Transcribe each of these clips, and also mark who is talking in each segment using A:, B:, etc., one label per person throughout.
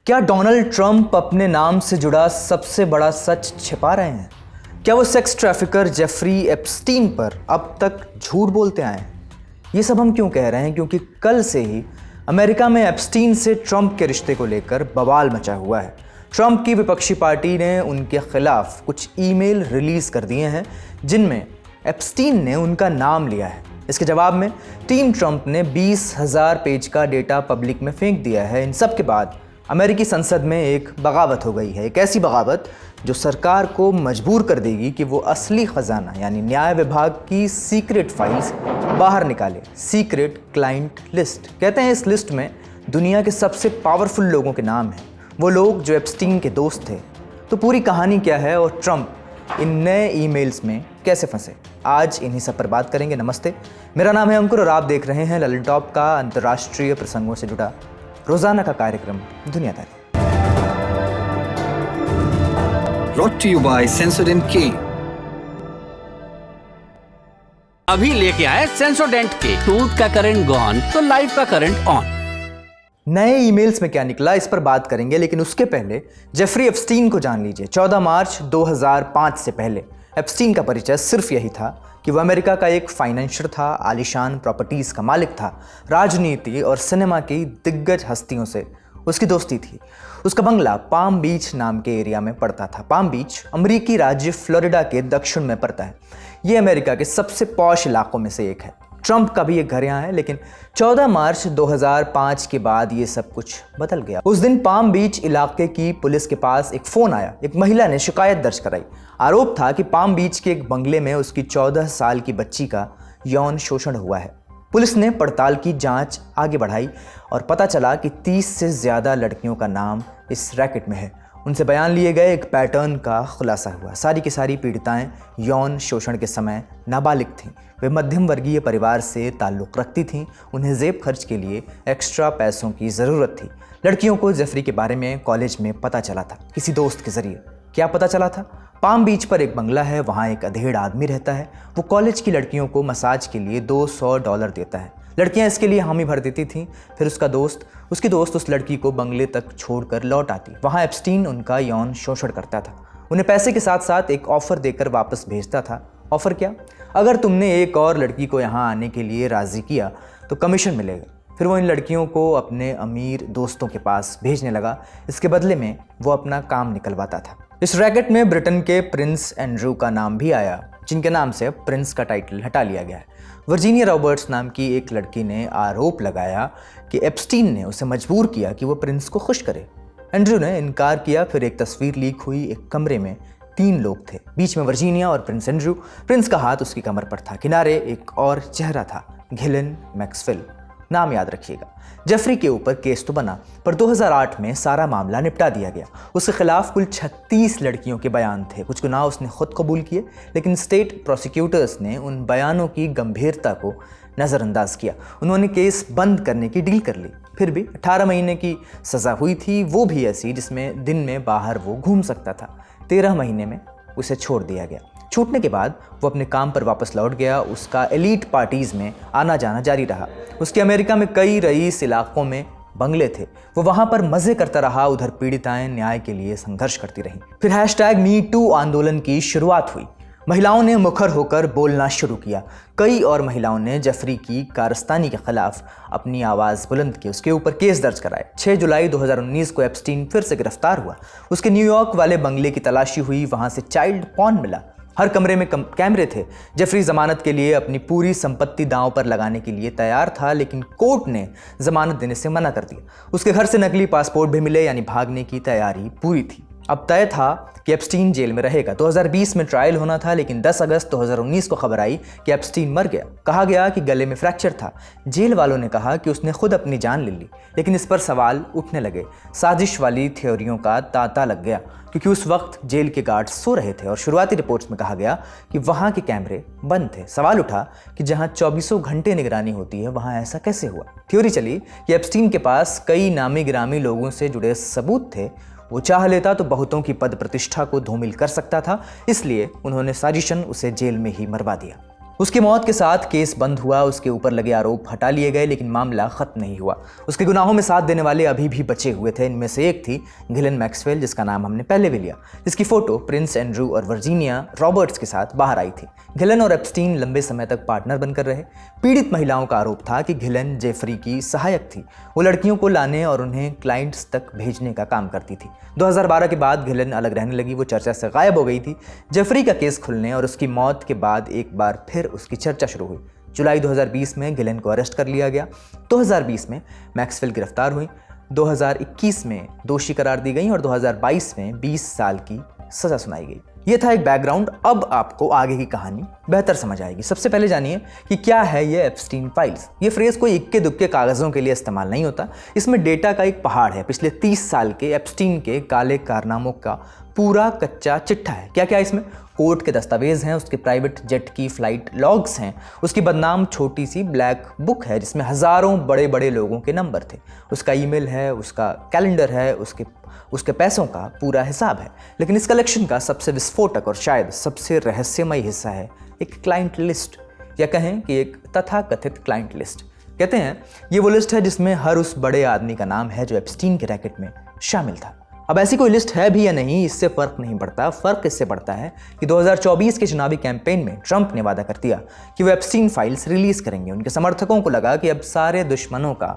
A: क्या Donald Trump अपने नाम से जुड़ा सबसे बड़ा सच छिपा रहे हैं? क्या वो सेक्स ट्रैफिकर जेफरी एप्स्टीन पर अब तक झूठ बोलते आए हैं? ये सब हम क्यों कह रहे हैं? क्योंकि कल से ही अमेरिका में एप्स्टीन से ट्रंप के रिश्ते को लेकर बवाल मचा हुआ है। ट्रंप की विपक्षी पार्टी ने उनके खिलाफ कुछ ईमेल रिलीज कर दिए हैं जिनमें एप्स्टीन ने उनका नाम लिया है। इसके जवाब में टीम ट्रंप ने 20,000 पेज का डेटा पब्लिक में फेंक दिया है। इन सब के बाद अमेरिकी संसद में एक बगावत हो गई है, एक ऐसी बगावत जो सरकार को मजबूर कर देगी कि वो असली खजाना यानी न्याय विभाग की सीक्रेट फाइल्स बाहर निकाले। सीक्रेट क्लाइंट लिस्ट कहते हैं। इस लिस्ट में दुनिया के सबसे पावरफुल लोगों के नाम हैं, वो लोग जो एप्स्टीन के दोस्त थे। तो पूरी कहानी क्या है और ट्रंप इन नए ईमेल्स में कैसे फंसे, आज इन्हीं सब पर बात करेंगे। नमस्ते, मेरा नाम है अंकुर और आप देख रहे हैं ललन टॉप का अंतर्राष्ट्रीय प्रसंगों से जुड़ा रोजाना का कार्यक्रम दुनियादारी।
B: Brought to you by Sensodyne K।
C: अभी लेके आए सेंसोडेंट के टूथ का करंट गॉन तो लाइफ का करंट ऑन।
A: नए ईमेल्स में क्या निकला इस पर बात करेंगे, लेकिन उसके पहले जेफरी एप्स्टीन को जान लीजिए। 14 मार्च 2005 से पहले एप्स्टीन का परिचय सिर्फ यही था कि वह अमेरिका का एक फाइनेंशियर था, आलीशान प्रॉपर्टीज का मालिक था। राजनीति और सिनेमा की दिग्गज हस्तियों से उसकी दोस्ती थी। उसका बंगला पाम बीच नाम के एरिया में पड़ता था। पाम बीच अमेरिकी राज्य फ्लोरिडा के दक्षिण में पड़ता है। ये अमेरिका के सबसे पॉश इलाकों में से एक है। ट्रंप का भी एक घर यहाँ है, लेकिन 14 मार्च 2005 के बाद ये सब कुछ बदल गया। उस दिन पाम बीच इलाके की पुलिस के पास एक फ़ोन आया। एक महिला ने शिकायत दर्ज कराई। आरोप था कि पाम बीच के एक बंगले में उसकी 14 साल की बच्ची का यौन शोषण हुआ है। पुलिस ने पड़ताल की, जांच आगे बढ़ाई और पता चला कि 30 से ज़्यादा लड़कियों का नाम इस रैकेट में है। उनसे बयान लिए गए, एक पैटर्न का खुलासा हुआ। सारी की सारी पीड़िताएं यौन शोषण के समय नाबालिग थीं। वे मध्यम वर्गीय परिवार से ताल्लुक़ रखती थीं। उन्हें जेब खर्च के लिए एक्स्ट्रा पैसों की ज़रूरत थी। लड़कियों को जेफरी के बारे में कॉलेज में पता चला था, किसी दोस्त के ज़रिए। क्या पता चला था? पाम बीच पर एक बंगला है, वहाँ एक अधेड़ आदमी रहता है। वो कॉलेज की लड़कियों को मसाज के लिए $200 देता है। लड़कियां इसके लिए हामी भर देती थीं। फिर उसकी दोस्त उस लड़की को बंगले तक छोड़कर लौट आती। वहाँ एप्स्टीन उनका यौन शोषण करता था। उन्हें पैसे के साथ साथ एक ऑफ़र देकर वापस भेजता था। ऑफ़र क्या? अगर तुमने एक और लड़की को यहाँ आने के लिए राज़ी किया तो कमीशन मिलेगा। फिर वो इन लड़कियों को अपने अमीर दोस्तों के पास भेजने लगा। इसके बदले में वो अपना काम निकलवाता था। इस रैकेट में ब्रिटेन के प्रिंस एंड्रू का नाम भी आया, जिनके नाम से प्रिंस का टाइटल हटा लिया गया है। वर्जीनिया रॉबर्ट्स नाम की एक लड़की ने आरोप लगाया कि एप्स्टीन ने उसे मजबूर किया कि वो प्रिंस को खुश करे। एंड्रू ने इनकार किया। फिर एक तस्वीर लीक हुई। एक कमरे में 3 लोग थे, बीच में वर्जीनिया और प्रिंस एंड्रू। प्रिंस का हाथ उसकी कमर पर था। किनारे एक और चेहरा था, घिलन मैक्सवेल। नाम याद रखिएगा। जेफरी के ऊपर केस तो बना, पर 2008 में सारा मामला निपटा दिया गया। उसके खिलाफ कुल 36 लड़कियों के बयान थे। कुछ गुनाह उसने खुद कबूल किए, लेकिन स्टेट प्रोसिक्यूटर्स ने उन बयानों की गंभीरता को नज़रअंदाज किया। उन्होंने केस बंद करने की डील कर ली। फिर भी 18 महीने की सज़ा हुई थी, वो भी ऐसी जिसमें दिन में बाहर वो घूम सकता था। 13 महीने में उसे छोड़ दिया गया। छूटने के बाद वो अपने काम पर वापस लौट गया। उसका एलीट पार्टीज़ में आना जाना जारी रहा। उसके अमेरिका में कई रईस इलाकों में बंगले थे। वो वहाँ पर मज़े करता रहा। उधर पीड़िताएं न्याय के लिए संघर्ष करती रहीं। फिर #MeToo आंदोलन की शुरुआत हुई। महिलाओं ने मुखर होकर बोलना शुरू किया। कई और महिलाओं ने जेफरी की कारस्तानी के खिलाफ अपनी आवाज़ बुलंद की, उसके ऊपर केस दर्ज कराए। 6 जुलाई 2019 को एप्स्टीन फिर से गिरफ्तार हुआ। उसके न्यूयॉर्क वाले बंगले की तलाशी हुई। वहाँ से चाइल्ड पॉर्न मिला। हर कमरे में कैमरे थे। जेफरी जमानत के लिए अपनी पूरी संपत्ति दांव पर लगाने के लिए तैयार था, लेकिन कोर्ट ने जमानत देने से मना कर दिया। उसके घर से नकली पासपोर्ट भी मिले, यानी भागने की तैयारी पूरी थी। अब तय था कि एप्स्टीन जेल में रहेगा। 2020 में ट्रायल होना था, लेकिन 10 अगस्त 2019 को खबर आई कि एप्स्टीन मर गया। कहा गया कि गले में फ्रैक्चर था। जेल वालों ने कहा कि उसने खुद अपनी जान ले ली, लेकिन इस पर सवाल उठने लगे। साजिश वाली थ्योरियों का तांता लग गया, क्योंकि उस वक्त जेल के गार्ड सो रहे थे और शुरुआती रिपोर्ट्स में कहा गया कि वहाँ के कैमरे बंद थे। सवाल उठा कि जहाँ 24 घंटे निगरानी होती है, वहाँ ऐसा कैसे हुआ? थ्योरी चली कि एप्स्टीन के पास कई नामी गिरामी लोगों से जुड़े सबूत थे। वो चाह लेता तो बहुतों की पद प्रतिष्ठा को धूमिल कर सकता था, इसलिए उन्होंने साजिशन उसे जेल में ही मरवा दिया। उसकी मौत के साथ केस बंद हुआ, उसके ऊपर लगे आरोप हटा लिए गए, लेकिन मामला खत्म नहीं हुआ। उसके गुनाहों में साथ देने वाले अभी भी बचे हुए थे। इनमें से एक थी गिलेन मैक्सवेल, जिसका नाम हमने पहले भी लिया, जिसकी फोटो प्रिंस एंड्रू और वर्जीनिया रॉबर्ट्स के साथ बाहर आई थी। गिलेन और एप्स्टीन लंबे समय तक पार्टनर बनकर रहे। पीड़ित महिलाओं का आरोप था कि गिलेन जेफरी की सहायक थी। वो लड़कियों को लाने और उन्हें क्लाइंट्स तक भेजने का काम करती थी। 2012 के बाद गिलेन अलग रहने लगी, वो चर्चा से गायब हो गई थी। जेफरी का केस खुलने और उसकी मौत के बाद एक बार फिर उसकी चर्चा शुरू हुई। जुलाई 2020 में गिलेन को अरेस्ट कर लिया गया। 2020 में मैक्सवेल गिरफ्तार हुई, 2021 में दोषी करार दी गई और 2022 में 20 साल की सजा सुनाई गई। ये था एक बैकग्राउंड। अब आपको आगे की कहानी बेहतर समझ आएगी। सबसे पहले जानिए कि क्या है ये एप्स्टीन फाइल्स। ये फ्रेज कोई इक्के दुक्के कागजों के लिए इस्तेमाल नहीं होता। इसमें डेटा का एक पहाड़ है। पिछले 30 साल के एप्स्टीन के काले कारनामों का पूरा कच्चा चिट्ठा है। क्या क्या इसमें? कोर्ट के दस्तावेज हैं, उसके प्राइवेट जेट की फ्लाइट लॉग्स हैं, उसकी बदनाम छोटी सी ब्लैक बुक है जिसमें हजारों बड़े बड़े लोगों के नंबर थे, उसका ईमेल है, उसका कैलेंडर है, उसके पैसों का पूरा हिसाब है। लेकिन इस कलेक्शन का सबसे विस्फोटक और शायद सबसे रहस्यमय हिस्सा है एक क्लाइंट लिस्ट, या कहें कि एक तथाकथित क्लाइंट लिस्ट। कहते हैं ये वो लिस्ट है जिसमें हर उस बड़े आदमी का नाम है जो एप्स्टीन के रैकेट में शामिल था। अब ऐसी कोई लिस्ट है भी या नहीं, इससे फर्क नहीं पड़ता। फर्क इससे पड़ता है कि 2024 के चुनावी कैंपेन में ट्रंप ने वादा कर दिया कि वो एप्स्टीन फाइल्स रिलीज करेंगे। उनके समर्थकों को लगा कि अब सारे दुश्मनों का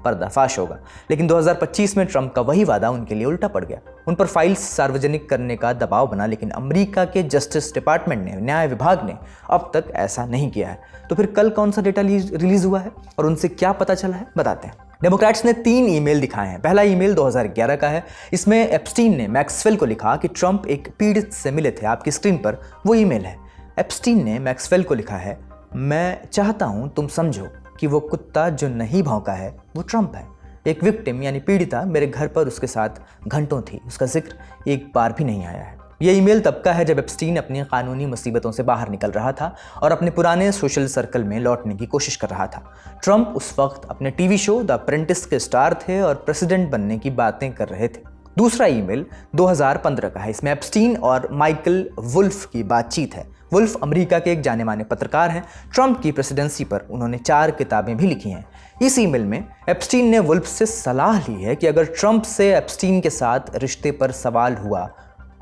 A: पर्दाफाश होगा, लेकिन 2025 में ट्रंप का वही वादा उनके लिए उल्टा पड़ गया। उन पर फाइल्स सार्वजनिक करने का दबाव बना, लेकिन अमेरिका के जस्टिस डिपार्टमेंट ने, न्याय विभाग ने अब तक ऐसा नहीं किया है। तो फिर कल कौन सा डेटा रिलीज हुआ है और उनसे क्या पता चला है, बताते हैं। डेमोक्रेट्स ने 3 ईमेल दिखाए हैं। पहला ईमेल 2011 का है। इसमें एप्स्टीन ने मैक्सवेल को लिखा कि ट्रंप एक पीड़ित से मिले थे। आपकी स्क्रीन पर वो ईमेल है। एप्स्टीन ने मैक्सवेल को लिखा है, मैं चाहता हूं तुम समझो कि वो कुत्ता जो नहीं भौंका है वो ट्रंप है। एक विक्टिम यानी पीड़िता मेरे घर पर उसके साथ घंटों थी, उसका जिक्र एक बार भी नहीं आया है। ये ईमेल तब का है जब एप्स्टीन अपनी कानूनी मुसीबतों से बाहर निकल रहा था और अपने पुराने सोशल सर्कल में लौटने की कोशिश कर रहा था। ट्रंप उस वक्त अपने टीवी शो द अप्रेंटिस के स्टार थे और प्रेसिडेंट बनने की बातें कर रहे थे। दूसरा ईमेल 2015 का है। इसमें एप्स्टीन और माइकल वुल्फ की बातचीत है। वुल्फ अमेरिका के एक जाने माने पत्रकार हैं। ट्रंप की प्रेसिडेंसी पर उन्होंने 4 किताबें भी लिखी हैं। इस ईमेल में एप्स्टीन ने वुल्फ से सलाह ली है कि अगर ट्रंप से एप्स्टीन के साथ रिश्ते पर सवाल हुआ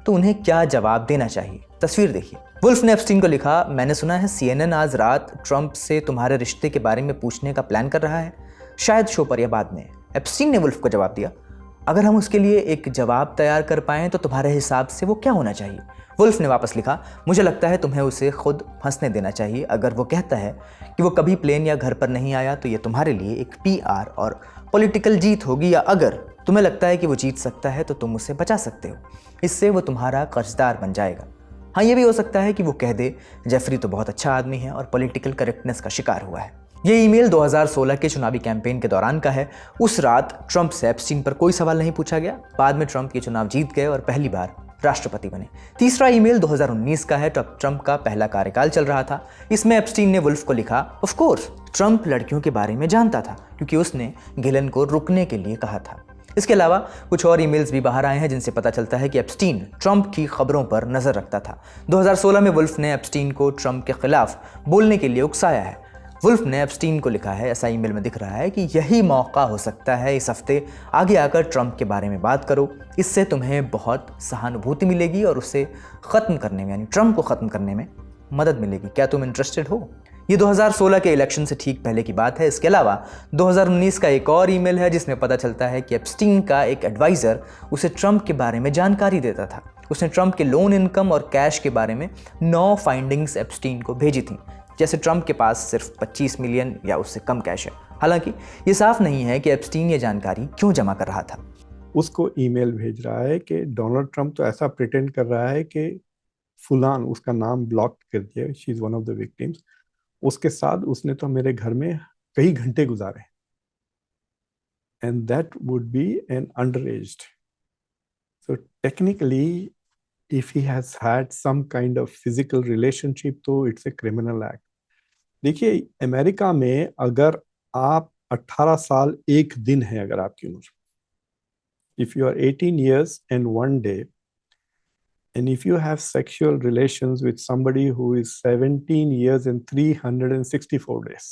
A: तो उन्हें क्या जवाब देना चाहिए। तस्वीर देखिए। वुल्फ ने एप्स्टीन को लिखा, मैंने सुना है CNN आज रात ट्रंप से तुम्हारे रिश्ते के बारे में पूछने का प्लान कर रहा है, शायद शो पर या बाद में। एप्स्टीन ने वुल्फ को जवाब दिया, अगर हम उसके लिए एक जवाब तैयार कर पाएं तो तुम्हारे हिसाब से वो क्या होना चाहिए। वुल्फ ने वापस लिखा, मुझे लगता है तुम्हें उसे खुद फंसने देना चाहिए। अगर वो कहता है कि वो कभी प्लेन या घर पर नहीं आया तो ये तुम्हारे लिए एक PR और पॉलिटिकल जीत होगी, या अगर तुम्हें लगता है कि वो जीत सकता है तो तुम उसे बचा सकते हो, इससे वो तुम्हारा कर्जदार बन जाएगा। हाँ, ये भी हो सकता है कि वो कह दे जेफरी तो बहुत अच्छा आदमी है और पॉलिटिकल करेक्टनेस का शिकार हुआ है। ये ईमेल 2016 के चुनावी कैंपेन के दौरान का है। उस रात ट्रंप से एप्स्टीन पर कोई सवाल नहीं पूछा गया। बाद में ट्रंप ये चुनाव जीत गए और पहली बार राष्ट्रपति बने। तीसरा ईमेल 2019 का है। तब ट्रंप का पहला कार्यकाल चल रहा था। इसमें एप्स्टीन ने वुल्फ को लिखा, ऑफ कोर्स ट्रंप लड़कियों के बारे में जानता था क्योंकि उसने गिलेन को रुकने के लिए कहा था। इसके अलावा कुछ और ईमेल्स भी बाहर आए हैं जिनसे पता चलता है कि एप्स्टीन ट्रंप की खबरों पर नजर रखता था। 2016 में वुल्फ ने एप्स्टीन को ट्रंप के खिलाफ बोलने के लिए उकसाया है। वुल्फ ने एप्स्टीन को लिखा है, ऐसा ईमेल में दिख रहा है, कि यही मौका हो सकता है, इस हफ्ते आगे आकर ट्रंप के बारे में बात करो, इससे तुम्हें बहुत सहानुभूति मिलेगी और उसे ख़त्म करने में, यानी ट्रंप को ख़त्म करने में मदद मिलेगी। क्या तुम इंटरेस्टेड हो? ये 2016 के इलेक्शन से ठीक पहले की बात है। इसके अलावा 2019 का एक और ईमेल है जिसमें पता चलता है कि एप्स्टीन का एक एडवाइज़र उसे ट्रंप के बारे में जानकारी देता था। उसने ट्रंप के लोन इनकम और कैश के बारे में 9 फाइंडिंग्स एप्स्टीन को भेजी थी, जैसे ट्रंप के पास सिर्फ 25 मिलियन या उससे कम कैश है। हालांकि ये साफ नहीं है कि एप्स्टीन ये जानकारी क्यों जमा कर रहा था।
D: उसको ईमेल भेज रहा है कि डोनाल्ड ट्रंप तो ऐसा प्रिटेंड कर रहा है कि फुलान, उसका नाम ब्लॉक कर दिया, she is one of the victims, उसके साथ उसने तो मेरे घर में कई घंटे गुजारे, and that would be an underaged. So technically if he has had some kind of physical relationship तो it's a criminal act। देखिए, अमेरिका में अगर आप 18 साल 1 दिन है अगर आपकी उम्र, if you are 18 years and 1 day, And if you have sexual relations with somebody who is 17 years and 364 days,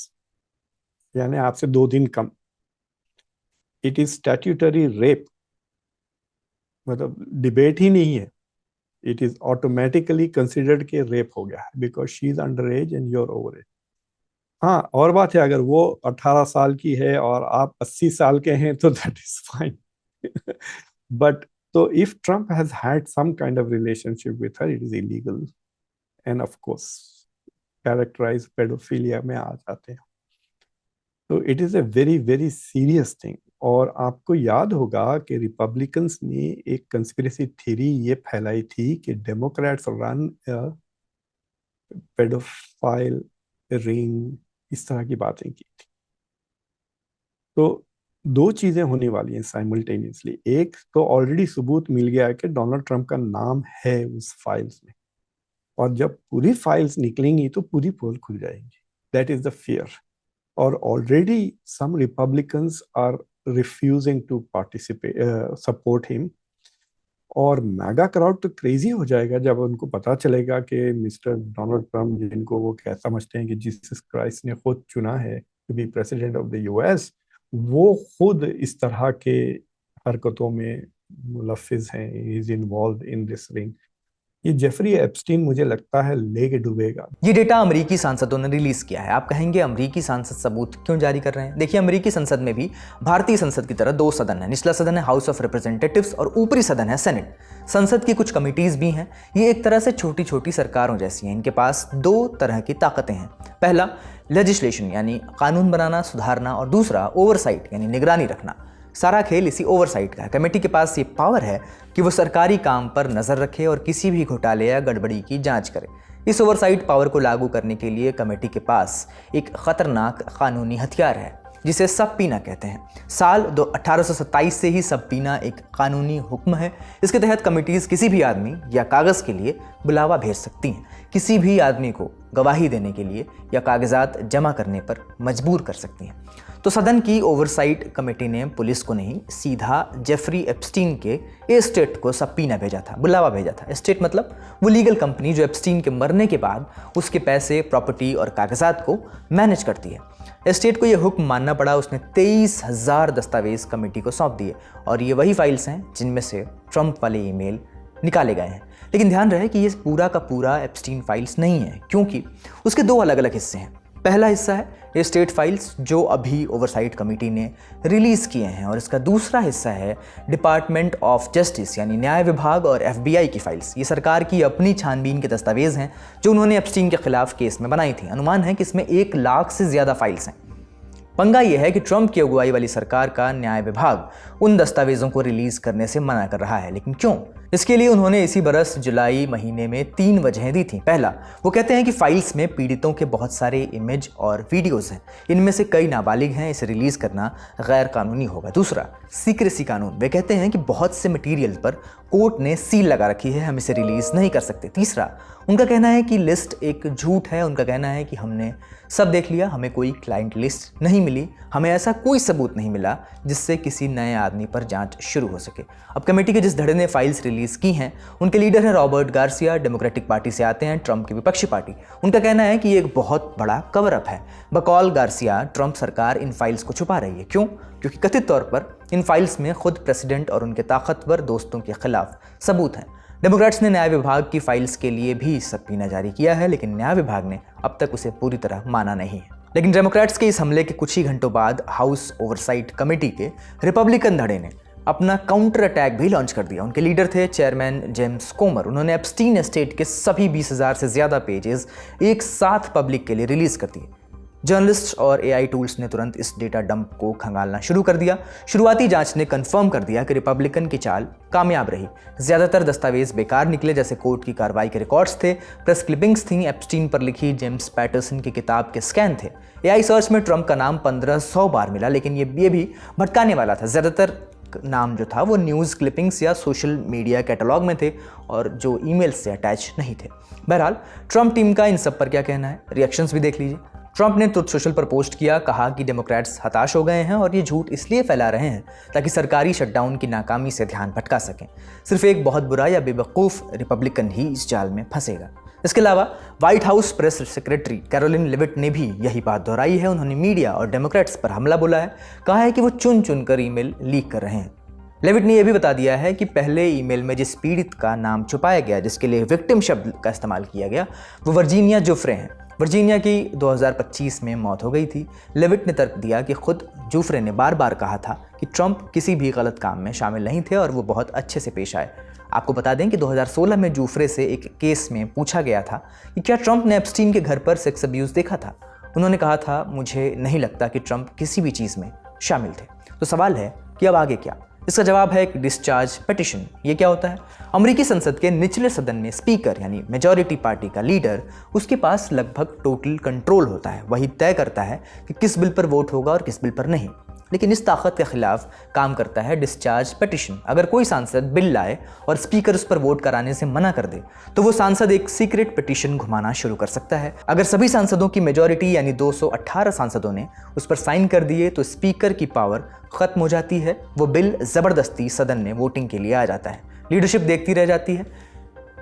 D: यानी आपसे 2 दिन कम, it is statutory rape. मतलब डिबेट ही नहीं है, it is automatically considered के रेप हो गया है because she is underage and you're over it. हाँ, और बात है अगर वो 18 साल की है और आप 80 साल के हैं तो that is fine. But so if Trump has had some kind of relationship with her, it is illegal and of course characterized pedophilia में आ जाते हैं. तो it is a very very serious thing. और आपको याद होगा कि रिपब्लिकन्स ने एक कंस्पिरेसी थ्योरी ये फैलाई थी कि डेमोक्रेट्स रन पेडोफाइल रिंग, इस तरह की बातें की थी. तो 2 चीजें होने वाली हैं साइमल्टेनियसली. एक तो ऑलरेडी सबूत मिल गया है कि डोनाल्ड ट्रंप का नाम है उस फाइल्स में, और जब पूरी फाइल्स निकलेंगी तो पूरी पोल खुल जाएंगी. That is the fear. और already some Republicans are refusing to participate support him. और मैगा क्राउड तो क्रेजी हो जाएगा जब उनको पता चलेगा कि मिस्टर डोनाल्ड ट्रंप, जिनको वो क्या समझते हैं कि जीसस क्राइस्ट ने खुद चुना है to be president of the US, वो खुद इस तरह के हरकतों में मुलफ़िज़ हैं. He is involve in this ring. ये जेफरी एप्स्टीन मुझे लगता है लेके डूबेगा.
A: ये डेटा अमेरिकी सांसदों ने रिलीज किया है. आप कहेंगे अमेरिकी सांसद सबूत क्यों जारी कर रहे हैं? देखिए, अमेरिकी संसद में भी भारतीय संसद की तरह 2 सदन है. निचला सदन है हाउस ऑफ रिप्रेजेंटेटिव्स और ऊपरी सदन है सेनेट. संसद की कुछ कमिटीज भी हैं. ये एक तरह से छोटी छोटी सरकारों जैसी हैं. इनके पास 2 तरह की ताकतें हैं. पहला लेजिस्लेशन यानी कानून बनाना, सुधारना, और दूसरा ओवरसाइट यानी निगरानी रखना. सारा खेल इसी ओवरसाइट का है. कमेटी के पास ये पावर है कि वो सरकारी काम पर नज़र रखे और किसी भी घोटाले या गड़बड़ी की जांच करे. इस ओवरसाइट पावर को लागू करने के लिए कमेटी के पास एक खतरनाक कानूनी हथियार है जिसे सबपीना कहते हैं. साल 1827 से ही सबपीना एक कानूनी हुक्म है. इसके तहत कमिटीज किसी भी आदमी या कागज़ के लिए बुलावा भेज सकती हैं. किसी भी आदमी को गवाही देने के लिए या कागजात जमा करने पर मजबूर कर सकती हैं. तो सदन की ओवरसाइट कमेटी ने पुलिस को नहीं, सीधा जेफरी एप्स्टीन के एस्टेट को सबपीना भेजा था, बुलावा भेजा था. एस्टेट मतलब वो लीगल कंपनी जो एप्स्टीन के मरने के बाद उसके पैसे, प्रॉपर्टी और कागजात को मैनेज करती है. एस्टेट को यह हुक्म मानना पड़ा. उसने 23,000 दस्तावेज कमेटी को सौंप दिए और ये वही फाइल्स हैं जिनमें से ट्रंप वाले ईमेल निकाले गए हैं. लेकिन ध्यान रहे कि ये पूरा का पूरा एप्स्टीन फाइल्स नहीं है, क्योंकि उसके 2 अलग अलग हिस्से हैं. पहला हिस्सा है स्टेट फाइल्स जो अभी ओवरसाइट कमेटी ने रिलीज़ किए हैं, और इसका दूसरा हिस्सा है डिपार्टमेंट ऑफ जस्टिस यानी न्याय विभाग और FBI की फाइल्स. ये सरकार की अपनी छानबीन के दस्तावेज हैं जो उन्होंने एप्स्टीन के खिलाफ केस में बनाई थी. अनुमान है कि इसमें 1 लाख से ज़्यादा फाइल्स हैं. पंगा यह है कि ट्रंप की अगुवाई वाली सरकार का न्याय विभाग उन दस्तावेजों को रिलीज करने से मना कर रहा है. लेकिन क्यों? इसके लिए उन्होंने इसी बरस जुलाई महीने में 3 वजहें दी थी. पहला, वो कहते हैं कि फाइल्स में पीड़ितों के बहुत सारे इमेज और वीडियोस हैं, इनमें से कई नाबालिग हैं, इसे रिलीज करना गैर कानूनी होगा. दूसरा, सीक्रेसी कानून. वे कहते हैं कि बहुत से मटीरियल पर कोर्ट ने सील लगा रखी है, हम इसे रिलीज नहीं कर सकते. तीसरा, उनका कहना है कि लिस्ट एक झूठ है. उनका कहना है कि हमने सब देख लिया, हमें कोई क्लाइंट लिस्ट नहीं मिली, हमें ऐसा कोई सबूत नहीं मिला जिससे किसी नए आदमी पर जांच शुरू हो सके. अब कमेटी के जिस धड़े ने फाइल्स रिलीज की हैं, उनके लीडर हैं रॉबर्ट गार्सिया, डेमोक्रेटिक पार्टी से आते हैं, ट्रंप की विपक्षी पार्टी. उनका कहना है कि ये एक बहुत बड़ा कवर अप है. बकौल गार्सिया, ट्रंप सरकार इन फाइल्स को छुपा रही है. क्यों? क्योंकि कथित तौर पर इन फाइल्स में खुद प्रेसिडेंट और उनके ताकतवर दोस्तों के खिलाफ सबूत हैं. डेमोक्रेट्स ने न्याय विभाग की फाइल्स के लिए भी सबपीना जारी किया है, लेकिन न्याय विभाग ने अब तक उसे पूरी तरह माना नहीं है. लेकिन डेमोक्रेट्स के इस हमले के कुछ ही घंटों बाद हाउस ओवरसाइट कमेटी के रिपब्लिकन धड़े ने अपना काउंटर अटैक भी लॉन्च कर दिया. उनके लीडर थे चेयरमैन जेम्स कोमर. उन्होंने एप्स्टीन एस्टेट के सभी 20,000 से ज़्यादा पेजेस एक साथ पब्लिक के लिए रिलीज़ कर दिए. जर्नलिस्ट और AI टूल्स ने तुरंत इस डेटा डंप को खंगालना शुरू कर दिया. शुरुआती जांच ने कंफर्म कर दिया कि रिपब्लिकन की चाल कामयाब रही. ज़्यादातर दस्तावेज बेकार निकले, जैसे कोर्ट की कार्रवाई के रिकॉर्ड्स थे, प्रेस क्लिपिंग्स थीं, एप्स्टीन पर लिखी जेम्स पैटरसन की किताब के स्कैन थे. AI सर्च में ट्रंप का नाम 1500 बार मिला, लेकिन ये भी भटकाने वाला था. ज़्यादातर नाम जो था वो न्यूज़ क्लिपिंग्स या सोशल मीडिया कैटलॉग में थे और जो ईमेल से अटैच नहीं थे. बहरहाल, ट्रंप टीम का इन सब पर क्या कहना है, रिएक्शंस भी देख लीजिए. ट्रंप ने ट्रुथ सोशल पर पोस्ट किया, कहा कि डेमोक्रेट्स हताश हो गए हैं और ये झूठ इसलिए फैला रहे हैं ताकि सरकारी शटडाउन की नाकामी से ध्यान भटका सकें। सिर्फ एक बहुत बुरा या बेवकूफ़ रिपब्लिकन ही इस जाल में फंसेगा। इसके अलावा white house press secretary Karoline Leavitt ने भी यही बात दोहराई है। उन्होंने मीडिया और डेमोक्रेट्स पर हमला बोला है, कहा है कि वो चुन चुन कर ईमेल लीक कर रहे हैं। लेविट ने यह भी बता दिया है कि पहले ईमेल में जिस पीड़ित का नाम छुपाया गया, जिसके लिए विक्टिम शब्द का इस्तेमाल किया गया, वो वर्जीनिया जोफ्रे हैं। वर्जीनिया की 2025 में मौत हो गई थी। लेविट ने तर्क दिया कि खुद जोफ्रे ने बार बार कहा था कि ट्रंप किसी भी गलत काम में शामिल नहीं थे और वो बहुत अच्छे से पेश आए। आपको बता दें कि 2016 में जोफ्रे से एक केस में पूछा गया था कि क्या ट्रंप ने एप्स्टीन के घर पर सेक्स अब्यूज़ देखा था। उन्होंने कहा था, मुझे नहीं लगता कि ट्रंप किसी भी चीज़ में शामिल थे। तो सवाल है कि अब आगे क्या? इसका जवाब है एक डिस्चार्ज पिटिशन। ये क्या होता है? अमेरिकी संसद के निचले सदन में स्पीकर यानी मेजॉरिटी पार्टी का लीडर, उसके पास लगभग टोटल कंट्रोल होता है। वही तय करता है कि किस बिल पर वोट होगा और किस बिल पर नहीं। लेकिन इस ताकत के खिलाफ काम करता है डिस्चार्ज पिटिशन। अगर कोई सांसद बिल लाए और स्पीकर उस पर वोट कराने से मना कर दे तो वो सांसद एक सीक्रेट पिटिशन घुमाना शुरू कर सकता है। अगर सभी सांसदों की मेजॉरिटी यानी 218 सांसदों ने उस पर साइन कर दिए तो स्पीकर की पावर खत्म हो जाती है। वो बिल जबरदस्ती सदन में वोटिंग के लिए आ जाता है। लीडरशिप देखती रह जाती है,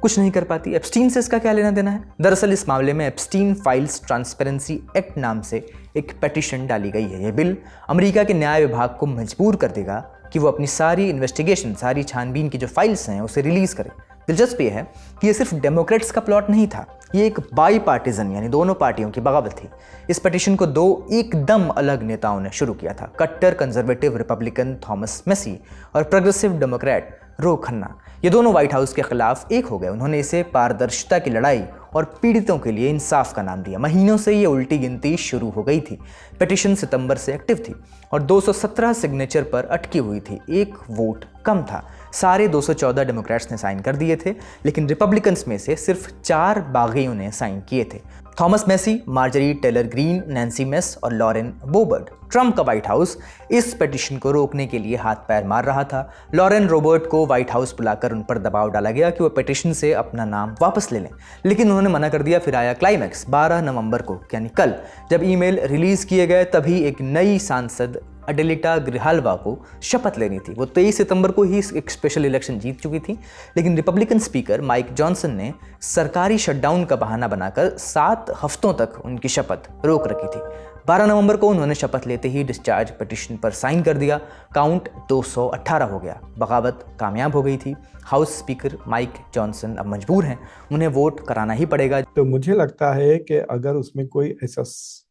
A: कुछ नहीं कर पाती। एप्स्टीन से इसका क्या लेना देना है? दरअसल इस मामले में एप्स्टीन फाइल्स ट्रांसपेरेंसी एक्ट नाम से एक पिटीशन डाली गई है। यह बिल अमेरिका के न्याय विभाग को मजबूर कर देगा कि वो अपनी सारी इन्वेस्टिगेशन, सारी छानबीन की जो फाइल्स हैं उसे रिलीज करे। दिलचस्प ये है कि ये सिर्फ डेमोक्रेट्स का प्लॉट नहीं था, ये एक बाई पार्टीजन यानी दोनों पार्टियों की बगावत थी। इस पिटीशन को दो एकदम अलग नेताओं ने शुरू किया था, कट्टर कंजर्वेटिव रिपब्लिकन थॉमस मेसी और प्रोग्रेसिव डेमोक्रेट रो खन्ना। ये दोनों व्हाइट हाउस के खिलाफ एक हो गए। उन्होंने इसे पारदर्शिता की लड़ाई और पीड़ितों के लिए इंसाफ का नाम दिया। महीनों से ये उल्टी गिनती शुरू हो गई थी। पिटीशन सितंबर से एक्टिव थी और 217 सिग्नेचर पर अटकी हुई थी। एक वोट कम था। सारे 214 डेमोक्रेट्स ने साइन कर दिए थे, लेकिन रिपब्लिकन्स में से सिर्फ 4 बागियों ने साइन किए थे। Thomas Massie, Marjorie Taylor Greene, Nancy Mace और लॉरेन बोबर्ट। ट्रंप का व्हाइट हाउस इस पिटीशन को रोकने के लिए हाथ पैर मार रहा था। लॉरेन रोबर्ट को व्हाइट हाउस बुलाकर उन पर दबाव डाला गया कि वो पिटीशन से अपना नाम वापस ले लें, लेकिन उन्होंने मना कर दिया। फिर आया क्लाइमैक्स 12 नवंबर को, यानी कल, जब ईमेल रिलीज किए गए। तभी एक नई सांसद अडेलिटा ग्रिहाल्वा को शपथ लेनी थी। वो 23 सितंबर को ही एक स्पेशल इलेक्शन जीत चुकी थी, लेकिन रिपब्लिकन स्पीकर माइक जॉनसन ने सरकारी शटडाउन का बहाना बनाकर 7 हफ्तों तक उनकी शपथ रोक रखी थी। 12 नवंबर को उन्होंने शपथ लेते ही डिस्चार्ज पिटीशन पर साइन कर दिया। काउंट 218 हो गया। बगावत कामयाब हो गई थी। हाउस स्पीकर माइक जॉनसन अब मजबूर हैं, उन्हें वोट कराना ही पड़ेगा।
D: तो मुझे लगता है कि अगर उसमें कोई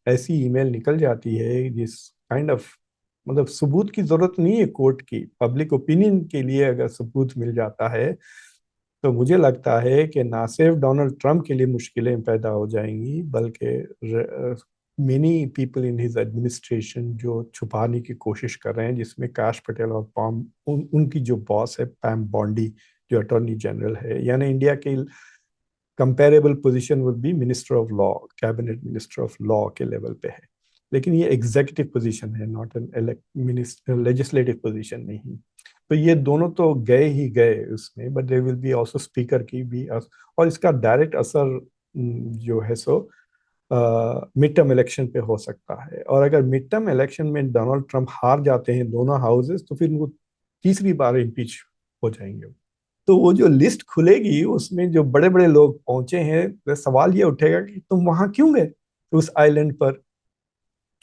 D: ऐसी ईमेल निकल जाती है जिस काइंड ऑफ मतलब सबूत की जरूरत नहीं है कोर्ट की, पब्लिक ओपिनियन के लिए अगर सबूत मिल जाता है तो मुझे लगता है कि ना सिर्फ डोनाल्ड ट्रंप के लिए मुश्किलें पैदा हो जाएंगी, बल्कि many people in his administration जो छुपाने की कोशिश कर रहे हैं, जिसमें काश पटेल और उनकी जो बॉस है पैम बॉन्डी जो अटॉर्नी जनरल है, यानी इंडिया के comparable position would be minister of law, cabinet minister of law के लेवल पे है। लेकिन ये एग्जीक्यूटिव पोजीशन है, नॉट एन लेजिस्लेटिव पोजीशन नहीं। तो ये दोनों तो गए ही गए उसमें, but they will be also speaker की भी, और इसका डायरेक्ट असर जो है सो मिड टर्म इलेक्शन पे हो सकता है। और अगर मिड टर्म इलेक्शन में डोनाल्ड ट्रंप हार जाते हैं दोनों हाउसेस, तो फिर उनको तीसरी बार इम्पीच हो जाएंगे। तो वो जो लिस्ट खुलेगी उसमें जो बड़े बड़े लोग पहुंचे हैं, तो सवाल ये उठेगा कि तुम वहां क्यों गए उस आइलैंड पर,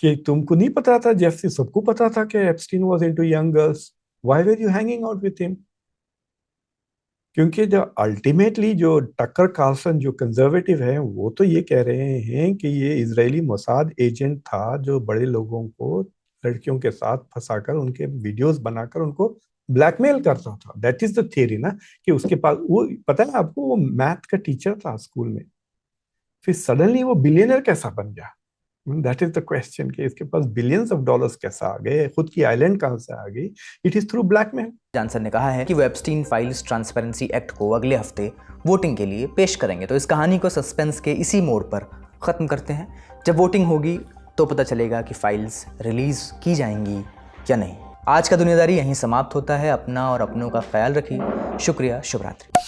D: कि तुमको नहीं पता था? जेफरी सबको पता था कि Epstein was into young girls, why were you hanging out with him? क्योंकि जो अल्टीमेटली जो टकर कार्लसन जो कंजर्वेटिव है वो तो ये कह रहे हैं कि ये इजरायली मोसाद एजेंट था जो बड़े लोगों को लड़कियों के साथ फंसाकर उनके वीडियोस बनाकर उनको ब्लैकमेल करता था। दैट इज द थियरी ना, कि उसके पास वो पता है आपको, वो मैथ का टीचर था स्कूल में, फिर सडनली वो बिलियनर कैसा बन गया? दैट इज द क्वेश्चन कि इसके पास बिलियंस ऑफ डॉलर्स कैसा आ गए, खुद की आइलैंड कहां से आ गई? It is through blackmail.
A: Johnson ने कहा है कि वो एप्स्टीन फाइल्स ट्रांसपेरेंसी एक्ट को अगले हफ्ते वोटिंग के लिए पेश करेंगे। तो इस कहानी को सस्पेंस के इसी मोड़ पर ख़त्म करते हैं। जब वोटिंग होगी तो पता चलेगा कि फाइल्स रिलीज़ की जाएंगी या नहीं। आज का दुनियादारी यहीं समाप्त होता है। अपना और अपनों का ख्याल रखिए। शुक्रिया, शुभ रात्रि।